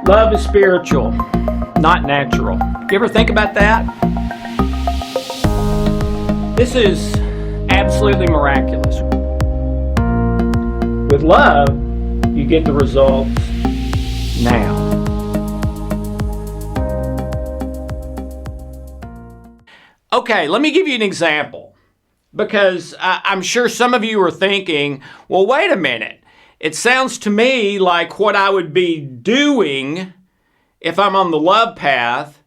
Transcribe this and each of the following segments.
Love is spiritual, not natural. You ever think about that? This is absolutely miraculous. With love, you get the results now. Okay, let me give you an example, because I'm sure some of you are thinking, well, wait a minute. It sounds to me like what I would be doing if I'm on the love path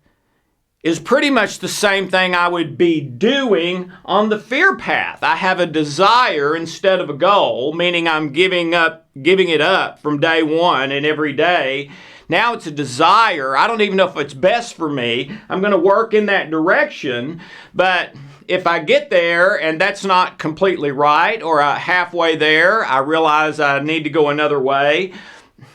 is pretty much the same thing I would be doing on the fear path. I have a desire instead of a goal, meaning I'm giving it up from day one and every day. Now it's a desire. I don't even know if it's best for me. I'm going to work in that direction, but if I get there and that's not completely right, or halfway there, I realize I need to go another way,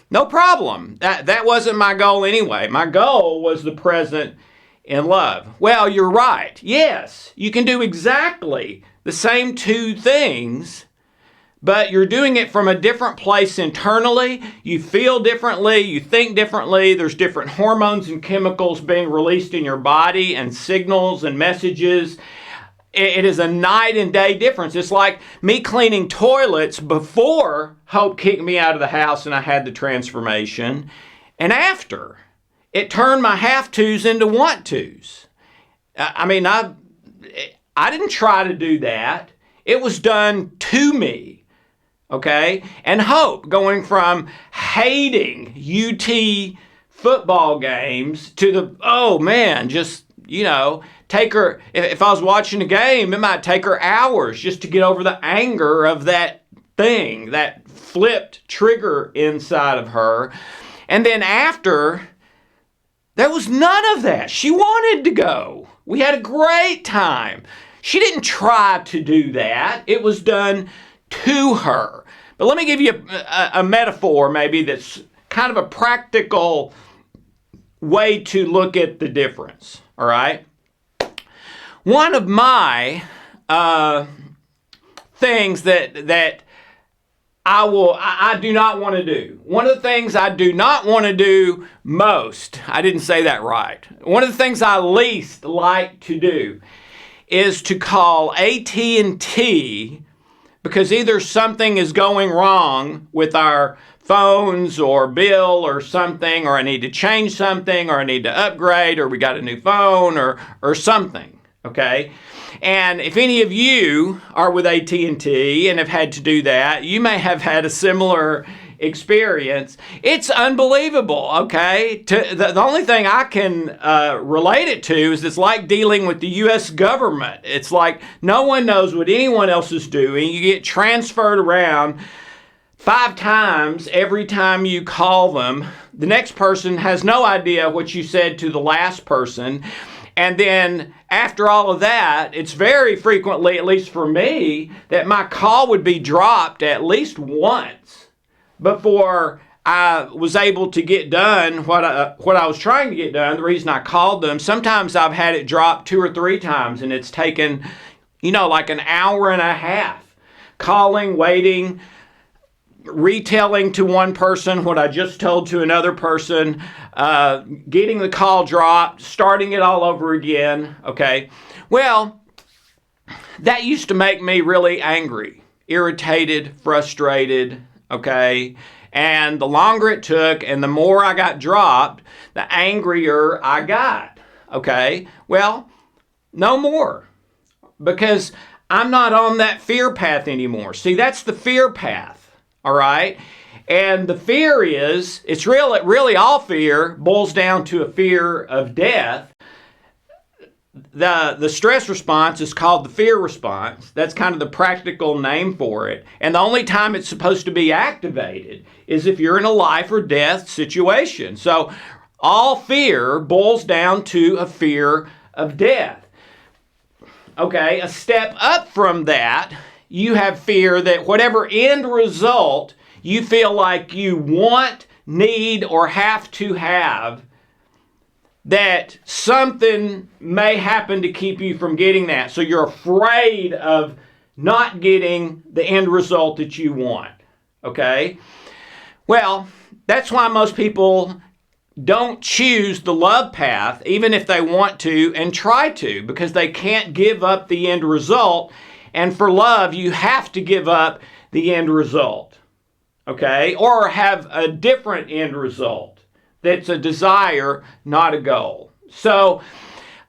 no problem. That wasn't my goal anyway. My goal was the present in love. Well, you're right. Yes, you can do exactly the same two things, but you're doing it from a different place internally. You feel differently. You think differently. There's different hormones and chemicals being released in your body and signals and messages. It is a night and day difference. It's like me cleaning toilets before Hope kicked me out of the house and I had the transformation, and after. It turned my have-tos into want-tos. I didn't try to do that. It was done to me, okay? And Hope, going from hating UT football games to take her, if I was watching a game, it might take her hours just to get over the anger of that thing, that flipped trigger inside of her. And then after, there was none of that. She wanted to go. We had a great time. She didn't try to do that. It was done to her. But let me give you a metaphor maybe that's kind of a practical way to look at the difference, all right? One of my things that I do not want to do. One of the things I do not want to do most, I didn't say that right. One of the things I least like to do is to call AT&T because either something is going wrong with our phones or bill or something, or I need to change something, or I need to upgrade, or we got a new phone or something. Okay, and if any of you are with AT&T and have had to do that, you may have had a similar experience. It's unbelievable, okay? The only thing I can relate it to is it's like dealing with the U.S. government. It's like no one knows what anyone else is doing. You get transferred around 5 times every time you call them. The next person has no idea what you said to the last person. And then after all of that, it's very frequently, at least for me, that my call would be dropped at least once before I was able to get done what I was trying to get done, the reason I called them. Sometimes I've had it dropped 2 or 3 times, and it's taken, like an hour and a half. Calling, waiting, retelling to one person what I just told to another person, getting the call dropped, starting it all over again, okay? Well, that used to make me really angry, irritated, frustrated, okay? And the longer it took and the more I got dropped, the angrier I got, okay? Well, no more, because I'm not on that fear path anymore. See, that's the fear path. All right? And the fear it's really all fear boils down to a fear of death. The stress response is called the fear response. That's kind of the practical name for it. And the only time it's supposed to be activated is if you're in a life or death situation. So all fear boils down to a fear of death. Okay, a step up from that, you have fear that whatever end result you feel like you want, need, or have to have, that something may happen to keep you from getting that. So you're afraid of not getting the end result that you want. Okay? Well, that's why most people don't choose the love path, even if they want to and try to, because they can't give up the end result. And for love, you have to give up the end result, okay? Or have a different end result that's a desire, not a goal. So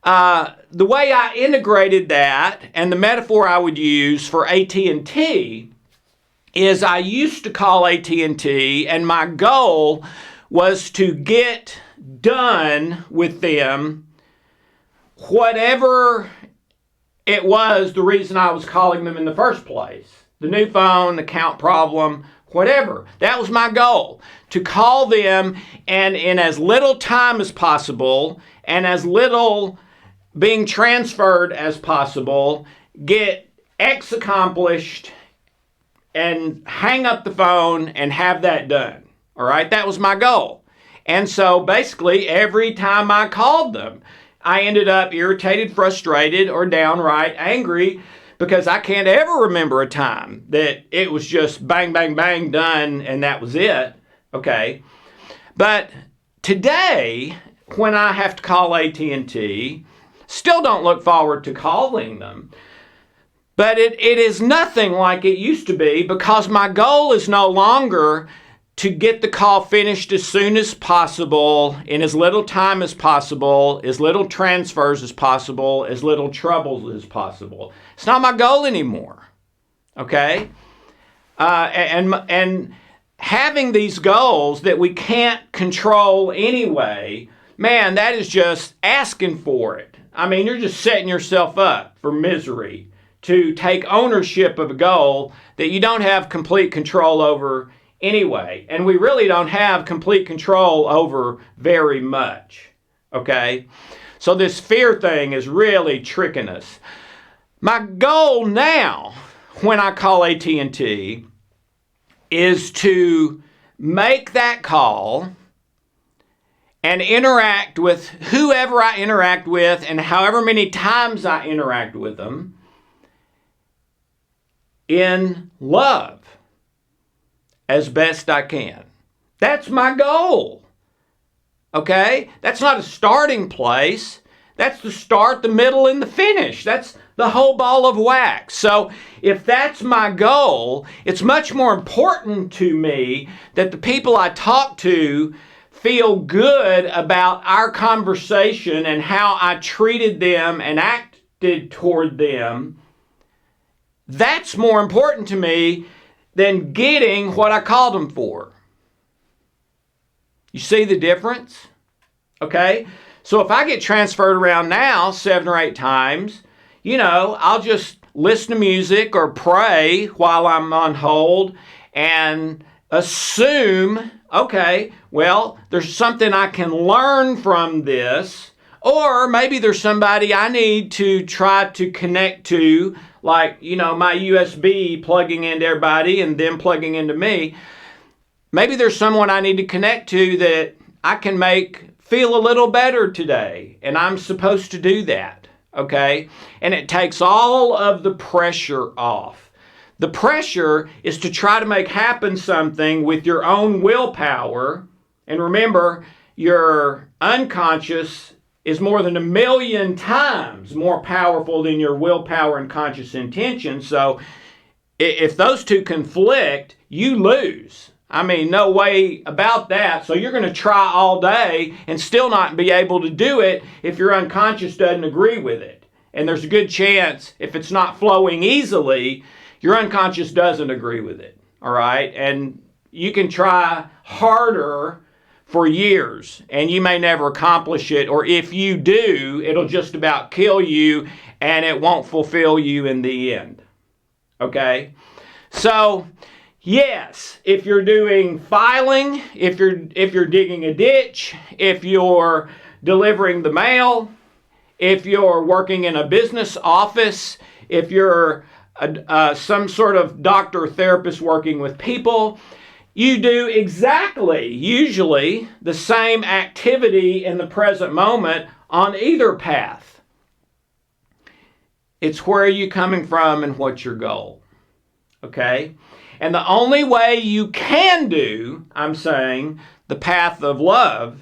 the way I integrated that, and the metaphor I would use for AT&T, is I used to call AT&T, and my goal was to get done with them whatever it was the reason I was calling them in the first place. The new phone, account problem, whatever. That was my goal, to call them and in as little time as possible and as little being transferred as possible, get X accomplished and hang up the phone and have that done. All right, that was my goal. And so basically every time I called them, I ended up irritated, frustrated, or downright angry, because I can't ever remember a time that it was just bang, bang, bang, done, and that was it. Okay. But today, when I have to call AT&T, still don't look forward to calling them. But it is nothing like it used to be, because my goal is no longer to get the call finished as soon as possible, in as little time as possible, as little transfers as possible, as little troubles as possible. It's not my goal anymore, okay? And having these goals that we can't control anyway, man, that is just asking for it. I mean, you're just setting yourself up for misery to take ownership of a goal that you don't have complete control over anyway. And we really don't have complete control over very much, okay? So this fear thing is really tricking us. My goal now, when I call AT&T, is to make that call and interact with whoever I interact with, and however many times I interact with them, in love as best I can. That's my goal. Okay? That's not a starting place. That's the start, the middle, and the finish. That's the whole ball of wax. So if that's my goal, it's much more important to me that the people I talk to feel good about our conversation and how I treated them and acted toward them. That's more important to me than getting what I called them for. You see the difference? Okay? So if I get transferred around now 7 or 8 times, I'll just listen to music or pray while I'm on hold and assume, okay, well, there's something I can learn from this, or maybe there's somebody I need to try to connect to, like, my USB plugging into everybody and them plugging into me. Maybe there's someone I need to connect to that I can make feel a little better today, and I'm supposed to do that, okay? And it takes all of the pressure off. The pressure is to try to make happen something with your own willpower. And remember, your unconscious is more than 1,000,000 times more powerful than your willpower and conscious intention. So if those two conflict, you lose. I mean, no way about that. So you're going to try all day and still not be able to do it if your unconscious doesn't agree with it. And there's a good chance, if it's not flowing easily, your unconscious doesn't agree with it. All right? And you can try harder for years, and you may never accomplish it, or if you do, it'll just about kill you, and it won't fulfill you in the end. Okay? So, yes, if you're doing filing, if you're digging a ditch, if you're delivering the mail, if you're working in a business office, if you're some sort of doctor or therapist working with people, you do exactly, usually, the same activity in the present moment on either path. It's where are you coming from and what's your goal. Okay? And the only way you can do, I'm saying, the path of love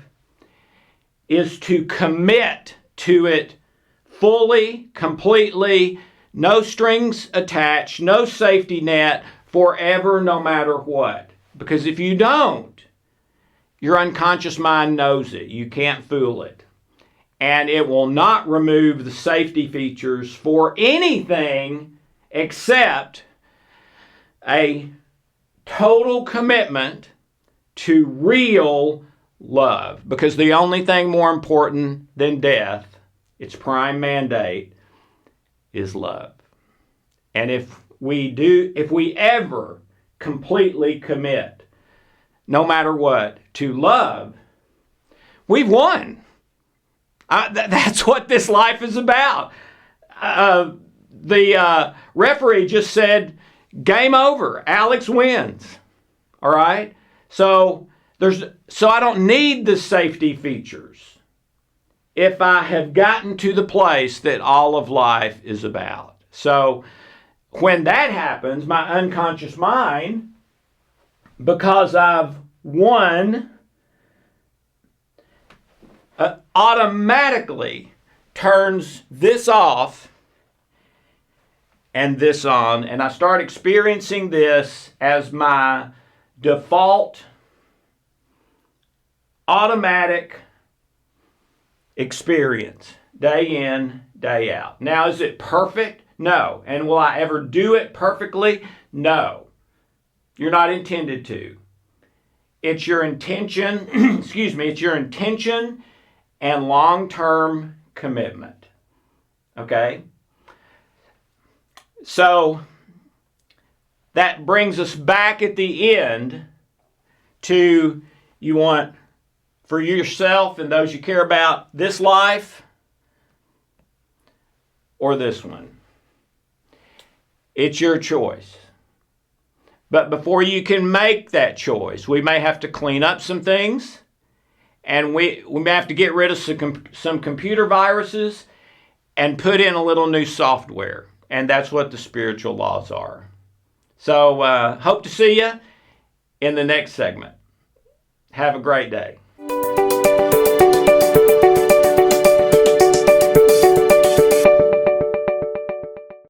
is to commit to it fully, completely, no strings attached, no safety net, forever, no matter what. Because if you don't, your unconscious mind knows it. You can't fool it. And it will not remove the safety features for anything except a total commitment to real love. Because the only thing more important than death, its prime mandate, is love. And if we ever completely commit, no matter what, to love, we've won. That's what this life is about. The referee just said, game over. Alex wins. All right? So I don't need the safety features if I have gotten to the place that all of life is about. So when that happens, my unconscious mind, because I've won, automatically turns this off and this on, and I start experiencing this as my default, automatic experience, day in, day out. Now, is it perfect? No. And will I ever do it perfectly? No. You're not intended to. It's your intention, it's your intention and long-term commitment. Okay? So that brings us back at the end to, you want for yourself and those you care about this life or this one. It's your choice. But before you can make that choice, we may have to clean up some things, and we may have to get rid of some computer viruses and put in a little new software. And that's what the spiritual laws are. So hope to see you in the next segment. Have a great day.